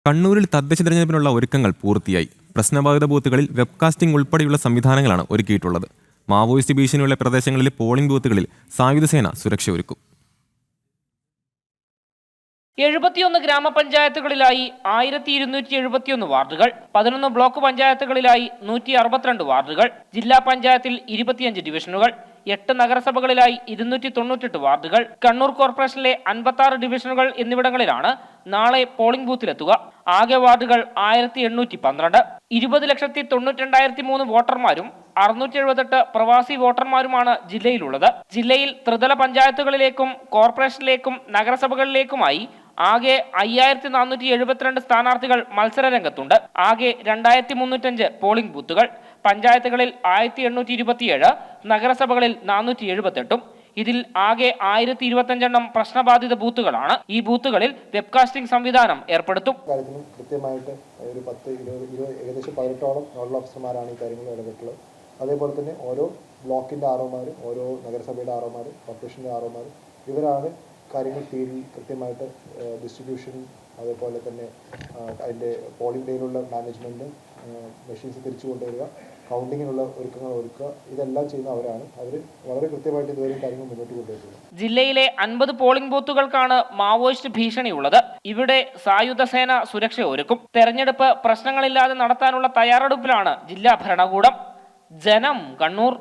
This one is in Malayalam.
കണ്ണൂരിൽ തദ്ദേശ തെരഞ്ഞെടുപ്പിനുള്ള ഒരുക്കങ്ങൾ പൂർത്തിയായി. പ്രശ്നബാധിത ബൂത്തുകളിൽ വെബ്കാസ്റ്റിംഗ് ഉൾപ്പെടെയുള്ള സംവിധാനങ്ങളാണ് ഒരുക്കിയിട്ടുള്ളത്. മാവോയിസ്റ്റ് ഭീഷണിയുള്ള പ്രദേശങ്ങളിലെ പോളിംഗ് ബൂത്തുകളിൽ സായുധസേന സുരക്ഷ ഒരുക്കും. 71 ഗ്രാമപഞ്ചായത്തുകളിലായി 1271 വാർഡുകൾ, 11 ബ്ലോക്ക് പഞ്ചായത്തുകളിലായി 162 വാർഡുകൾ, ജില്ലാ പഞ്ചായത്തിൽ 25 ഡിവിഷനുകൾ, 8 നഗരസഭകളിലായി 298 വാർഡുകൾ, കണ്ണൂർ കോർപ്പറേഷനിലെ 56 ഡിവിഷനുകൾ എന്നിവിടങ്ങളിലാണ് നാളെ പോളിംഗ് ബൂത്തിലെത്തുക. ആകെ വാർഡുകൾ 1812. 20,92,003 വോട്ടർമാരും 678 പ്രവാസി വോട്ടർമാരുമാണ് ജില്ലയിലുള്ളത്. ജില്ലയിൽ ത്രിതല പഞ്ചായത്തുകളിലേക്കും കോർപ്പറേഷനിലേക്കും നഗരസഭകളിലേക്കുമായി ആകെ 5472 സ്ഥാനാർത്ഥികൾ മത്സര രംഗത്തുണ്ട്. ആകെ 2305 പോളിംഗ് ബൂത്തുകൾ. പഞ്ചായത്തുകളിൽ 1827, നഗരസഭകളിൽ 478. ഇതിൽ ആകെ 1025 പ്രശ്നബാധിത ബൂത്തുകളാണ്. ഈ ബൂത്തുകളിൽ വെബ്കാസ്റ്റിംഗ് സംവിധാനം ഏർപ്പെടുത്തും. കൃത്യമായിട്ട് ഒരു 10-20 ഏകദേശം 18ഓളം നോഡൽ ഓഫീസർമാരാണ് ഈ കാര്യങ്ങൾ ഇടപെട്ടുള്ളത്. അതേപോലെ തന്നെ ഓരോ ബ്ലോക്കിൻ്റെ ആർഒമാരും ഓരോ നഗരസഭയുടെ ആർഒമാരും കോർപ്പറേഷൻ്റെ ആർഒമാരും ഇവരാണ് കാര്യങ്ങൾ ഫീൽഡിൽ കൃത്യമായിട്ട് ഡിസ്ട്രിബ്യൂഷൻ, അതേപോലെ തന്നെ അതിൻ്റെ പോളിംഗ് ഡേയിലുള്ള മാനേജ്മെൻറ്റ്, മെഷീൻസ് തിരിച്ചു കൊണ്ടുവരിക, കൗണ്ടിങ്ങിനുള്ള ഒരുക്കങ്ങൾ ഒരുക്കുക, ഇതെല്ലാം ചെയ്യുന്ന അവരാണ്. അവർ വളരെ കൃത്യമായിട്ട് ഇതുവരെ കാര്യങ്ങൾ മുന്നോട്ട് കൊണ്ടുവരുന്നത്. ജില്ലയിലെ 50 പോളിംഗ് ബൂത്തുകൾക്കാണ് മാവോയിസ്റ്റ് ഭീഷണിയുള്ളത്. ഇവിടെ സായുധസേന സുരക്ഷ ഒരുക്കും. തെരഞ്ഞെടുപ്പ് പ്രശ്നങ്ങളില്ലാതെ നടത്താനുള്ള തയ്യാറെടുപ്പിലാണ് ജില്ലാ ഭരണകൂടം. ജനം, കണ്ണൂർ.